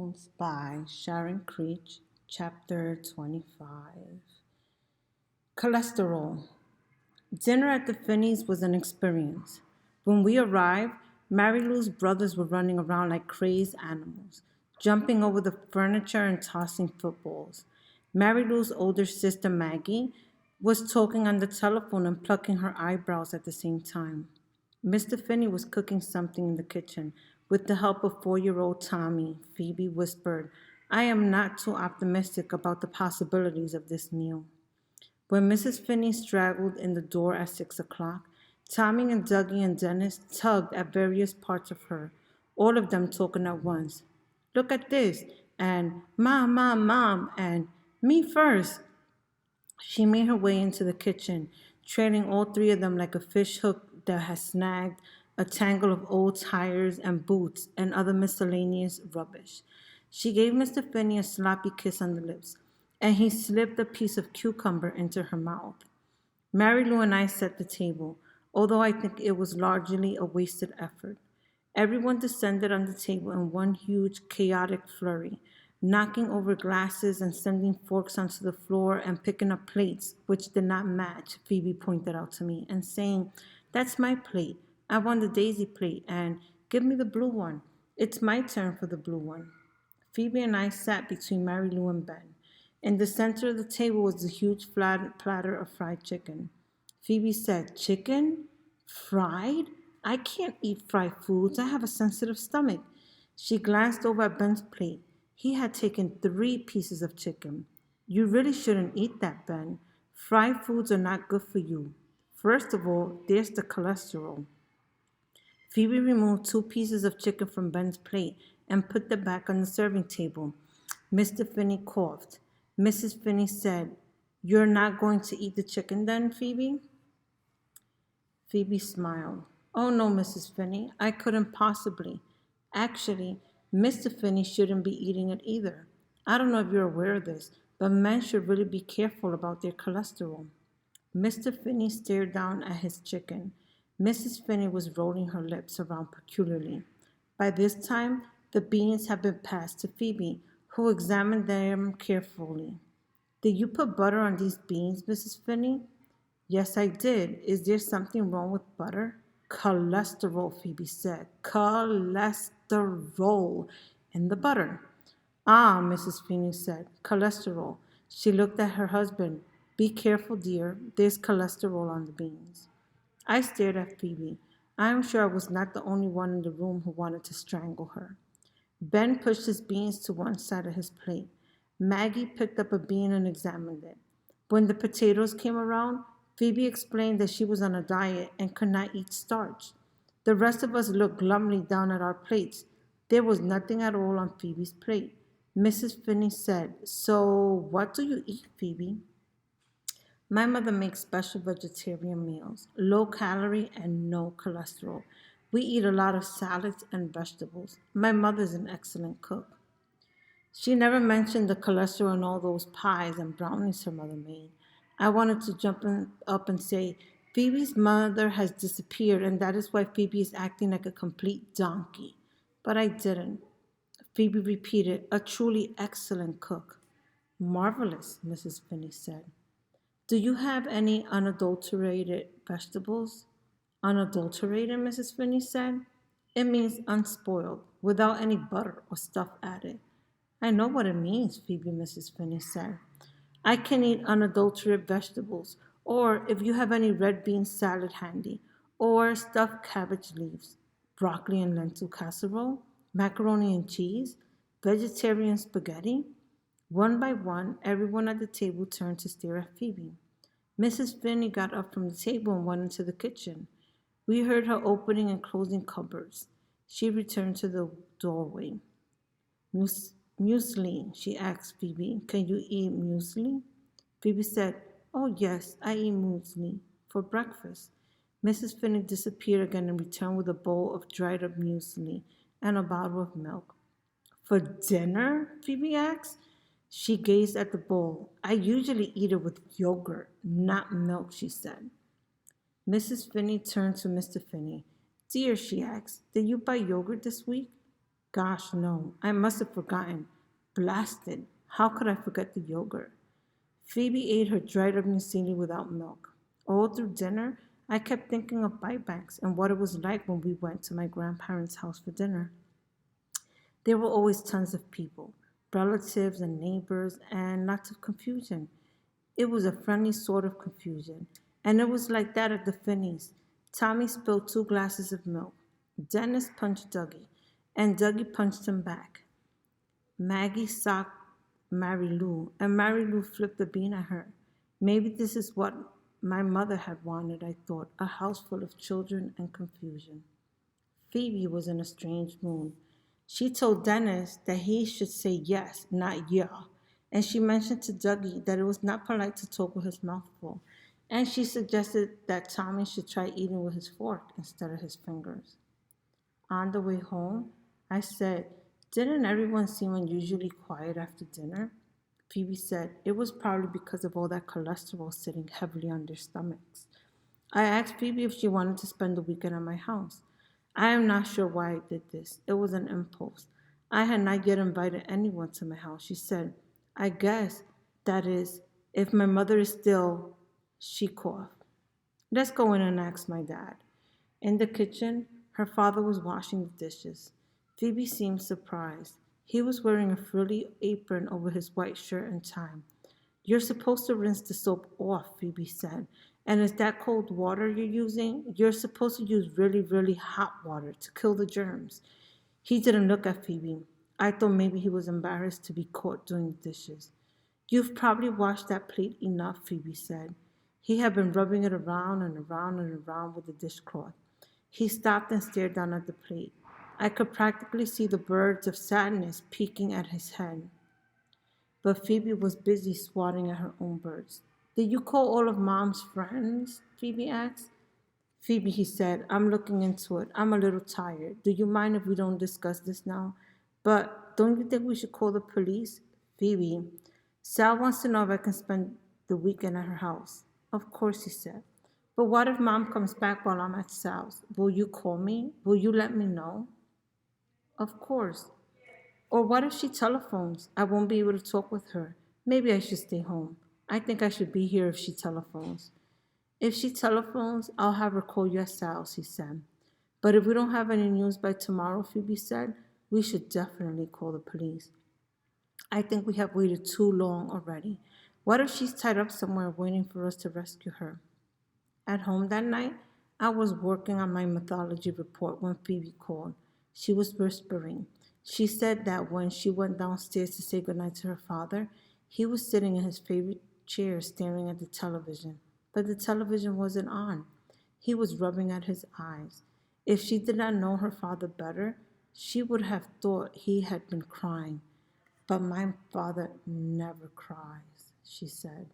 Tales by Sharon Creech, Chapter 25. Cholesterol. Dinner at the Finneys was an experience. When we arrived, Mary Lou's brothers were running around like crazed animals, jumping over the furniture and tossing footballs. Mary Lou's older sister, Maggie, was talking on the telephone and plucking her eyebrows at the same time. Mr. Finney was cooking something in the kitchen. With the help of 4-year-old Tommy, Phoebe whispered, I am not too optimistic about the possibilities of this meal. When Mrs. Finney straggled in the door at 6 o'clock, Tommy and Dougie and Dennis tugged at various parts of her, all of them talking at once. Look at this, and Mom, and me first. She made her way into the kitchen, trailing all three of them like a fish hook that has snagged a tangle of old tires and boots and other miscellaneous rubbish. She gave Mr. Finney a sloppy kiss on the lips, and he slipped a piece of cucumber into her mouth. Mary Lou and I set the table, although I think it was largely a wasted effort. Everyone descended on the table in one huge, chaotic flurry, knocking over glasses and sending forks onto the floor and picking up plates, which did not match, Phoebe pointed out to me, and saying, That's my plate. I want the daisy plate, and give me the blue one. It's my turn for the blue one. Phoebe and I sat between Mary Lou and Ben. In the center of the table was a huge flat platter of fried chicken. Phoebe said, Chicken? Fried? I can't eat fried foods. I have a sensitive stomach. She glanced over at Ben's plate. He had taken 3 pieces of chicken. You really shouldn't eat that, Ben. Fried foods are not good for you. First of all, there's the cholesterol. Phoebe removed 2 pieces of chicken from Ben's plate and put them back on the serving table. Mr. Finney coughed. Mrs. Finney said, You're not going to eat the chicken then, Phoebe? Phoebe smiled. Oh, no, Mrs. Finney, I couldn't possibly. Actually, Mr. Finney shouldn't be eating it either. I don't know if you're aware of this, but men should really be careful about their cholesterol. Mr. Finney stared down at his chicken. Mrs. Finney was rolling her lips around peculiarly. By this time, the beans had been passed to Phoebe, who examined them carefully. Did you put butter on these beans, Mrs. Finney? Yes, I did. Is there something wrong with butter? Cholesterol, Phoebe said. Cholesterol in the butter. Ah, Mrs. Finney said. Cholesterol. She looked at her husband. Be careful, dear. There's cholesterol on the beans. I stared at Phoebe. I am sure I was not the only one in the room who wanted to strangle her. Ben pushed his beans to one side of his plate. Maggie picked up a bean and examined it. When the potatoes came around, Phoebe explained that she was on a diet and could not eat starch. The rest of us looked glumly down at our plates. There was nothing at all on Phoebe's plate. Mrs. Finney said, So what do you eat, Phoebe? My mother makes special vegetarian meals, low calorie and no cholesterol. We eat a lot of salads and vegetables. My mother's an excellent cook. She never mentioned the cholesterol in all those pies and brownies her mother made. I wanted to up and say, Phoebe's mother has disappeared, and that is why Phoebe is acting like a complete donkey. But I didn't. Phoebe repeated, A truly excellent cook. Marvelous, Mrs. Finney said. Do you have any unadulterated vegetables? Unadulterated, Mrs. Finney said. It means unspoiled, without any butter or stuff added. I know what it means, Phoebe, Mrs. Finney said. I can eat unadulterated vegetables, or if you have any red bean salad handy, or stuffed cabbage leaves, broccoli and lentil casserole, macaroni and cheese, vegetarian spaghetti. One by one, everyone at the table turned to stare at Phoebe. Mrs. Finney got up from the table and went into the kitchen. We heard her opening and closing cupboards. She returned to the doorway. Muesli, she asked Phoebe. Can you eat muesli? Phoebe said, Oh, yes, I eat muesli for breakfast. Mrs. Finney disappeared again and returned with a bowl of dried up muesli and a bottle of milk. For dinner? Phoebe asked. She gazed at the bowl. I usually eat it with yogurt, not milk, she said. Mrs. Finney turned to Mr. Finney. Dear, she asked, did you buy yogurt this week? Gosh, no, I must have forgotten. Blasted. How could I forget the yogurt? Phoebe ate her dried up muesli without milk. All through dinner, I kept thinking of bite banks and what it was like when we went to my grandparents' house for dinner. There were always tons of people, relatives and neighbors, and lots of confusion. It was a friendly sort of confusion, and it was like that at the Finneys. Tommy spilled 2 glasses of milk. Dennis punched Dougie, and Dougie punched him back. Maggie socked Mary Lou, and Mary Lou flipped the bean at her. Maybe this is what my mother had wanted, I thought, a house full of children and confusion. Phoebe was in a strange mood. She told Dennis that he should say yes, not yeah, and she mentioned to Dougie that it was not polite to talk with his mouth full, and she suggested that Tommy should try eating with his fork instead of his fingers. On the way home, I said, "Didn't everyone seem unusually quiet after dinner?" Phoebe said it was probably because of all that cholesterol sitting heavily on their stomachs. I asked Phoebe if she wanted to spend the weekend at my house. I am not sure why I did this. It was an impulse. I had not yet invited anyone to my house. She said, "I guess, that is, if my mother is still," she coughed. "Let's go in and ask my dad." In the kitchen, her father was washing the dishes. Phoebe seemed surprised. He was wearing a frilly apron over his white shirt and tie. "You're supposed to rinse the soap off," Phoebe said. "And is that cold water you're using? You're supposed to use really, really hot water to kill the germs." He didn't look at Phoebe. I thought maybe he was embarrassed to be caught doing the dishes. "You've probably washed that plate enough," Phoebe said. He had been rubbing it around and around and around with the dishcloth. He stopped and stared down at the plate. I could practically see the birds of sadness peeking at his head. But Phoebe was busy swatting at her own birds. "Did you call all of Mom's friends?" Phoebe asked. "Phoebe," he said, "I'm looking into it. I'm a little tired. Do you mind if we don't discuss this now? But don't you think we should call the police?" "Phoebe, Sal wants to know if I can spend the weekend at her house." "Of course," he said. "But what if Mom comes back while I'm at Sal's? Will you call me? Will you let me know?" "Of course." "Or what if she telephones? I won't be able to talk with her. Maybe I should stay home. I think I should be here if she telephones." "If she telephones, I'll have her call you at Sal's," he said. "But if we don't have any news by tomorrow," Phoebe said, "we should definitely call the police. I think we have waited too long already. What if she's tied up somewhere waiting for us to rescue her?" At home that night, I was working on my mythology report when Phoebe called. She was whispering. She said that when she went downstairs to say goodnight to her father, he was sitting in his favorite chair staring at the television. But the television wasn't on. He was rubbing at his eyes. If she did not know her father better, she would have thought he had been crying. "But my father never cries," she said.